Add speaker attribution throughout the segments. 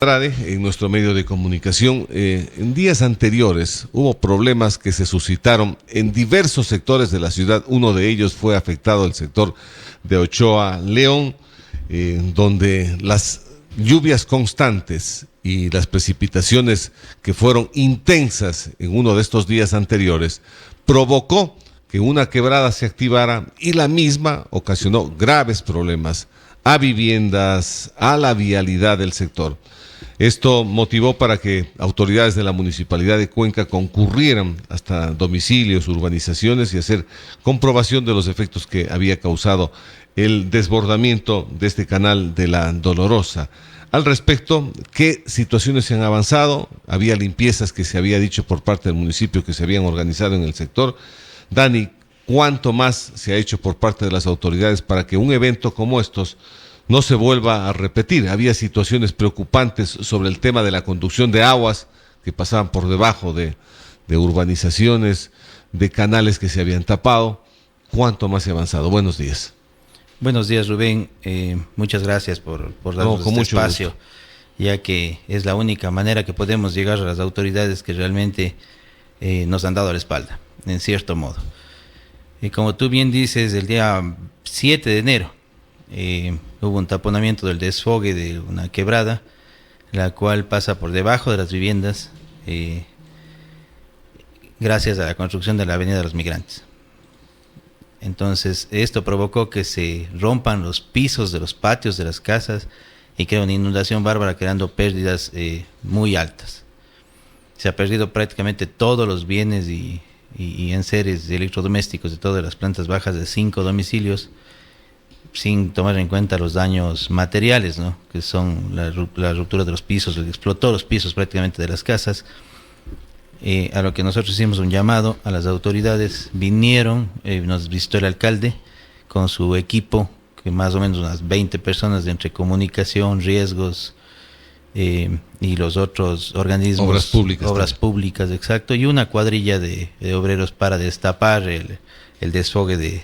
Speaker 1: Andrade, en nuestro medio de comunicación, en días anteriores hubo problemas que se suscitaron en diversos sectores de la ciudad. Uno de ellos fue afectado el sector de Ochoa León, donde las lluvias constantes y las precipitaciones que fueron intensas en uno de estos días anteriores provocó que una quebrada se activara y la misma ocasionó graves problemas a viviendas, a la vialidad del sector. Esto motivó para que autoridades de la Municipalidad de Cuenca concurrieran hasta domicilios, urbanizaciones y hacer comprobación de los efectos que había causado el desbordamiento de este canal de la Dolorosa. Al respecto, ¿qué situaciones se han avanzado? Había limpiezas que se había dicho por parte del municipio que se habían organizado en el sector. Dani, ¿cuánto más se ha hecho por parte de las autoridades para que un evento como estos no se vuelva a repetir? Había situaciones preocupantes sobre el tema de la conducción de aguas que pasaban por debajo de urbanizaciones, de canales que se habían tapado. ¿Cuánto más se ha avanzado? Buenos días.
Speaker 2: Buenos días, Rubén. Muchas gracias por darnos este espacio, gusto, ya que es la única manera que podemos llegar a las autoridades que realmente nos han dado la espalda, en cierto modo. Como tú bien dices, el día 7 de enero hubo un taponamiento del desfogue de una quebrada, la cual pasa por debajo de las viviendas gracias a la construcción de la Avenida de los Migrantes. Entonces, esto provocó que se rompan los pisos de los patios de las casas y crea una inundación bárbara, creando pérdidas muy altas. Se ha perdido prácticamente todos los bienes y enseres electrodomésticos de todas las plantas bajas de 5 domicilios, sin tomar en cuenta los daños materiales, ¿no? Que son la ruptura de los pisos, explotó los pisos prácticamente de las casas. A lo que nosotros hicimos un llamado a las autoridades, vinieron, nos visitó el alcalde con su equipo, que más o menos unas 20 personas de entre comunicación, riesgos y los otros organismos. Obras públicas, exacto, y una cuadrilla de obreros para destapar el desfogue de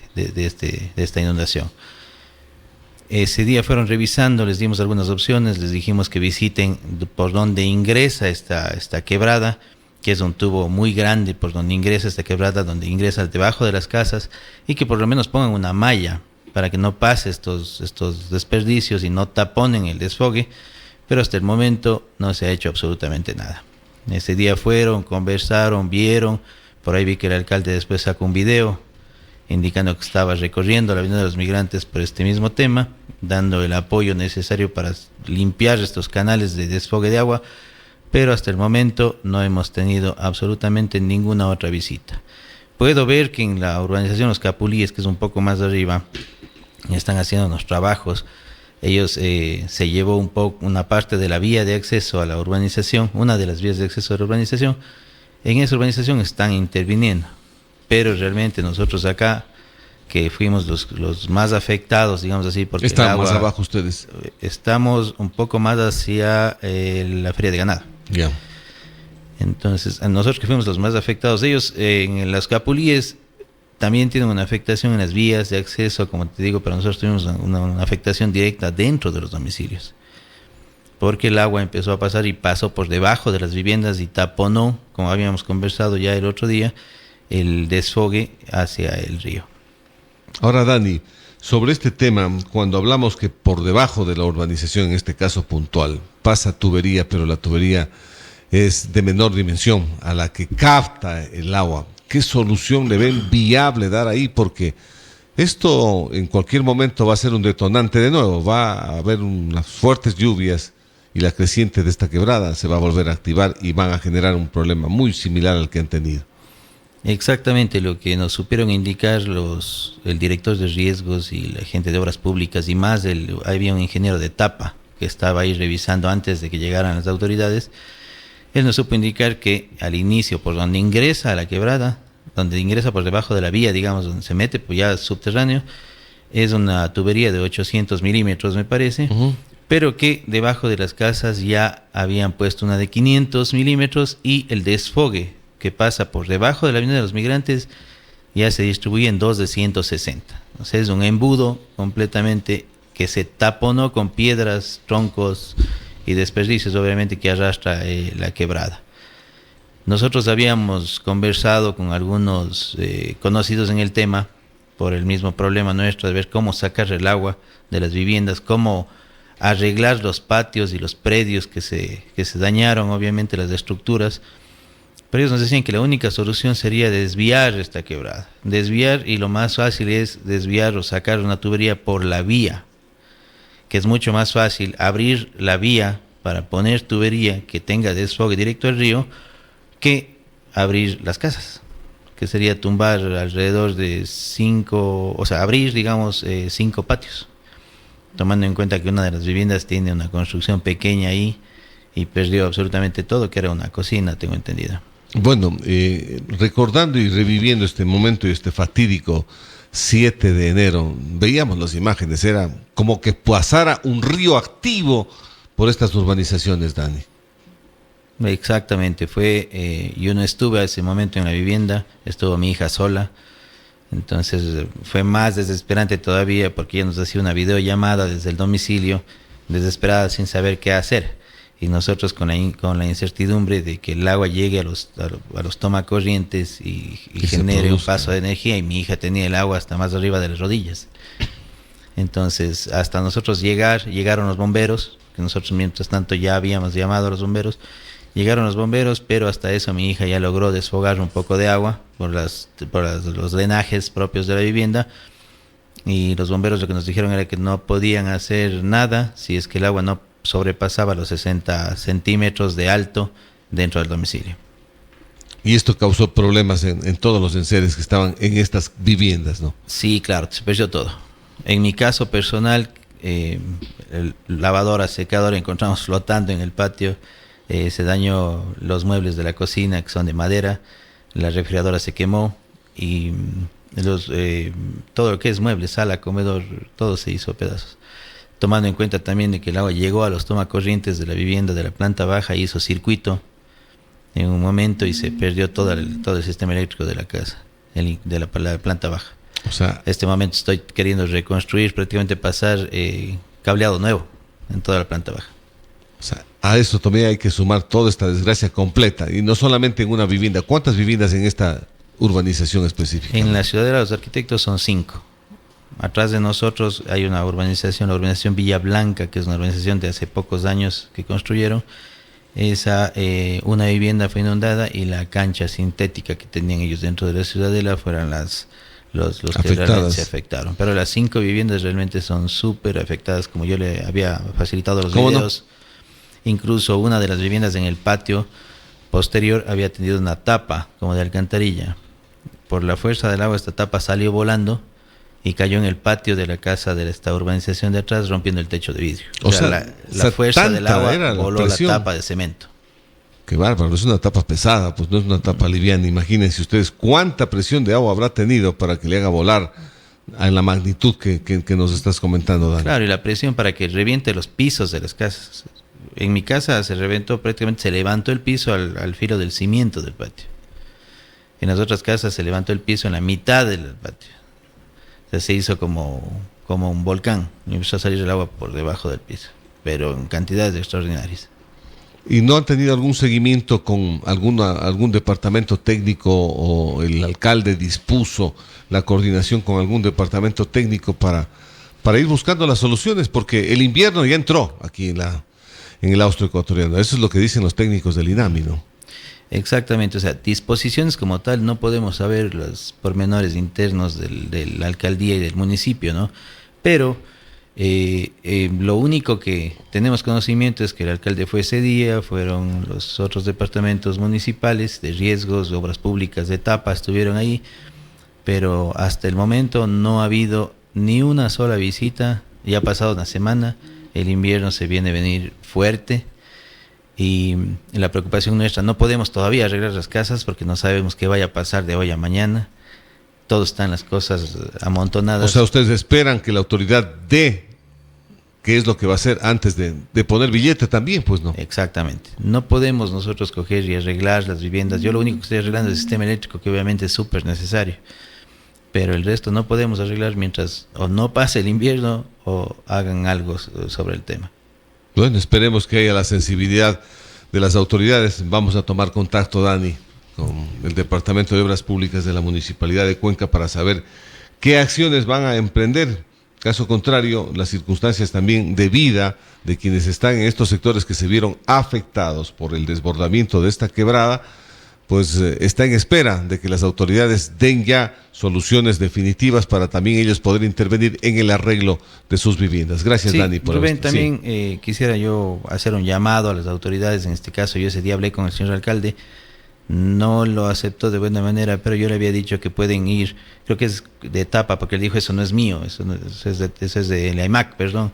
Speaker 2: esta inundación. Ese día fueron revisando, les dimos algunas opciones, les dijimos que visiten por donde ingresa esta quebrada, que es un tubo muy grande por donde ingresa esta quebrada, donde ingresa debajo de las casas, y que por lo menos pongan una malla para que no pase estos desperdicios y no taponen el desfogue, pero hasta el momento no se ha hecho absolutamente nada. Ese día fueron, conversaron, vieron, por ahí vi que el alcalde después sacó un video indicando que estaba recorriendo la Avenida de los Migrantes por este mismo tema, dando el apoyo necesario para limpiar estos canales de desfogue de agua, pero hasta el momento no hemos tenido absolutamente ninguna otra visita. Puedo ver que en la urbanización Los Capulíes, que es un poco más arriba, están haciendo unos trabajos. Ellos se llevó una parte de la vía de acceso a la urbanización, una de las vías de acceso a la urbanización. En esa urbanización están interviniendo, pero realmente nosotros acá, que fuimos los más afectados, digamos así, porque
Speaker 1: están más abajo ustedes.
Speaker 2: Estamos un poco más hacia la feria de ganado.
Speaker 1: Yeah.
Speaker 2: Entonces, nosotros que fuimos los más afectados, ellos en las Capulíes también tienen una afectación en las vías de acceso, como te digo, pero nosotros tuvimos una afectación directa dentro de los domicilios, porque el agua empezó a pasar y pasó por debajo de las viviendas y taponó, como habíamos conversado ya el otro día, el desfogue hacia el río.
Speaker 1: Ahora, Dani, sobre este tema, cuando hablamos que por debajo de la urbanización, en este caso puntual, pasa tubería, pero la tubería es de menor dimensión a la que capta el agua, ¿qué solución le ven viable dar ahí? Porque esto en cualquier momento va a ser un detonante de nuevo, va a haber unas fuertes lluvias y la creciente de esta quebrada se va a volver a activar y van a generar un problema muy similar al que han tenido.
Speaker 2: Exactamente lo que nos supieron indicar el director de riesgos y la gente de obras públicas, y más había un ingeniero de tapa que estaba ahí revisando antes de que llegaran las autoridades. Él nos supo indicar que al inicio, por donde ingresa a la quebrada, donde ingresa por debajo de la vía, digamos, donde se mete, pues ya subterráneo, es una tubería de 800 milímetros, me parece, pero que debajo de las casas ya habían puesto una de 500 milímetros y el desfogue que pasa por debajo de la Avenida de los Migrantes ya se distribuye en dos de 160. O sea, es un embudo completamente que se taponó con piedras, troncos y desperdicios obviamente que arrastra la quebrada. Nosotros habíamos conversado con algunos conocidos en el tema por el mismo problema nuestro de ver cómo sacar el agua de las viviendas, cómo arreglar los patios y los predios que se dañaron, obviamente las estructuras. Pero ellos nos decían que la única solución sería desviar esta quebrada. Desviar, y lo más fácil es desviar o sacar una tubería por la vía, que es mucho más fácil abrir la vía para poner tubería que tenga desfogue directo al río que abrir las casas, que sería tumbar alrededor de 5, o sea, abrir, digamos, 5 patios, tomando en cuenta que una de las viviendas tiene una construcción pequeña ahí y perdió absolutamente todo, que era una cocina, tengo entendido.
Speaker 1: Bueno, recordando y reviviendo este momento y este fatídico 7 de enero, veíamos las imágenes, era como que pasara un río activo por estas urbanizaciones, Dani.
Speaker 2: Exactamente, yo no estuve a ese momento en la vivienda, estuvo mi hija sola, entonces fue más desesperante todavía porque ella nos hacía una videollamada desde el domicilio, desesperada sin saber qué hacer, y nosotros con la incertidumbre de que el agua llegue a los tomacorrientes y genere un paso de energía, y mi hija tenía el agua hasta más arriba de las rodillas. Entonces, hasta nosotros llegaron los bomberos, que nosotros mientras tanto ya habíamos llamado a los bomberos. Llegaron los bomberos, pero hasta eso mi hija ya logró desfogar un poco de agua por los drenajes propios de la vivienda, y los bomberos lo que nos dijeron era que no podían hacer nada si es que el agua no sobrepasaba los 60 centímetros de alto dentro del domicilio.
Speaker 1: Y esto causó problemas en todos los enseres que estaban en estas viviendas, ¿no?
Speaker 2: Sí, claro, se perdió todo. En mi caso personal, lavadora, secadora encontramos flotando en el patio. Se dañó los muebles de la cocina, que son de madera, la refrigeradora se quemó, y todo lo que es muebles, sala, comedor, todo se hizo pedazos. Tomando en cuenta también de que el agua llegó a los tomacorrientes de la vivienda de la planta baja, hizo circuito en un momento y se perdió todo el sistema eléctrico de la casa, de la planta baja.
Speaker 1: O sea,
Speaker 2: este momento estoy queriendo reconstruir, prácticamente pasar cableado nuevo en toda la planta baja.
Speaker 1: O sea, a eso también hay que sumar toda esta desgracia completa, y no solamente en una vivienda. ¿Cuántas viviendas en esta urbanización específica?
Speaker 2: En la Ciudadela de los Arquitectos son 5. Atrás de nosotros hay una urbanización, la urbanización Villa Blanca, que es una urbanización de hace pocos años que construyeron. Una vivienda fue inundada, y la cancha sintética que tenían ellos dentro de la Ciudadela fueron los que realmente se afectaron. Pero las 5 viviendas realmente son súper afectadas, como yo le había facilitado los videos. No. Incluso una de las viviendas en el patio posterior había tenido una tapa como de alcantarilla. Por la fuerza del agua, esta tapa salió volando y cayó en el patio de la casa de esta urbanización de atrás, rompiendo el techo de vidrio. O sea, la fuerza del agua voló la tapa de cemento.
Speaker 1: Qué bárbaro, es una tapa pesada, pues no es una tapa liviana. Imagínense ustedes cuánta presión de agua habrá tenido para que le haga volar en la magnitud que nos estás comentando, Dani.
Speaker 2: Claro, y la presión para que reviente los pisos de las casas. En mi casa se reventó, prácticamente se levantó el piso al filo del cimiento del patio. En las otras casas se levantó el piso en la mitad del patio. O sea, se hizo como un volcán, y empezó a salir el agua por debajo del piso, pero en cantidades extraordinarias.
Speaker 1: ¿Y no han tenido algún seguimiento con algún departamento técnico, o el alcalde dispuso la coordinación con algún departamento técnico para ir buscando las soluciones? Porque el invierno ya entró aquí en el austroecuatoriano. Eso es lo que dicen los técnicos del INAMI, ¿no?
Speaker 2: Exactamente, o sea, disposiciones como tal no podemos saber los pormenores internos de la alcaldía y del municipio, ¿no? Pero lo único que tenemos conocimiento es que el alcalde fue ese día, fueron los otros departamentos municipales de riesgos, obras públicas, de etapa, estuvieron ahí, pero hasta el momento no ha habido ni una sola visita. Ya ha pasado una semana, el invierno se viene a venir fuerte, y la preocupación nuestra, no podemos todavía arreglar las casas porque no sabemos qué vaya a pasar de hoy a mañana. Todo están las cosas amontonadas.
Speaker 1: O sea, ustedes esperan que la autoridad dé qué es lo que va a hacer antes de poner billete también, pues, ¿no?
Speaker 2: Exactamente. No podemos nosotros coger y arreglar las viviendas. Yo lo único que estoy arreglando es el sistema eléctrico, que obviamente es súper necesario. Pero el resto no podemos arreglar mientras o no pase el invierno o hagan algo sobre el tema.
Speaker 1: Bueno, esperemos que haya la sensibilidad de las autoridades. Vamos a tomar contacto, Dani, con el Departamento de Obras Públicas de la Municipalidad de Cuenca para saber qué acciones van a emprender. Caso contrario, las circunstancias también de vida de quienes están en estos sectores que se vieron afectados por el desbordamiento de esta quebrada, pues está en espera de que las autoridades den ya soluciones definitivas para también ellos poder intervenir en el arreglo de sus viviendas. Gracias,
Speaker 2: sí,
Speaker 1: Dani. Por
Speaker 2: Rubén,
Speaker 1: esto.
Speaker 2: también
Speaker 1: Sí.
Speaker 2: quisiera yo hacer un llamado a las autoridades. En este caso, yo ese día hablé con el señor alcalde, no lo aceptó de buena manera, pero yo le había dicho que pueden ir, creo que es de etapa, porque él dijo, eso no es mío, eso es de la IMAC, perdón.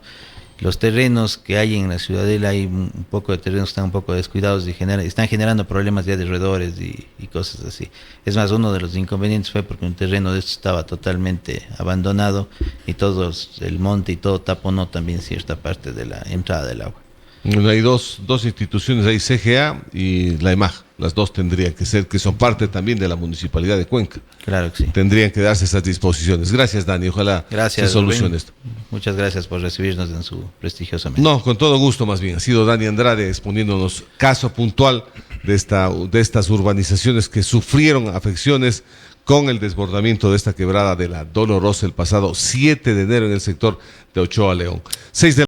Speaker 2: Los terrenos que hay en la ciudadela, hay un poco de terrenos que están un poco descuidados y están generando problemas ya de roedores y cosas así. Es más, uno de los inconvenientes fue porque un terreno de estos estaba totalmente abandonado y todo el monte y todo taponó también cierta parte de la entrada del agua.
Speaker 1: Bueno, hay dos instituciones, hay CGA y la EMAG, las dos tendrían que ser, que son parte también de la Municipalidad de Cuenca.
Speaker 2: Claro que sí.
Speaker 1: Tendrían que darse esas disposiciones. Gracias, Dani, ojalá
Speaker 2: Gracias,
Speaker 1: se solucione
Speaker 2: Rubén.
Speaker 1: esto.
Speaker 2: Muchas gracias por recibirnos en su prestigiosa mesa.
Speaker 1: No, con todo gusto más bien. Ha sido Dani Andrade exponiéndonos caso puntual de estas urbanizaciones que sufrieron afecciones con el desbordamiento de esta quebrada de la Dolorosa el pasado 7 de enero en el sector de Ochoa, León. 6 de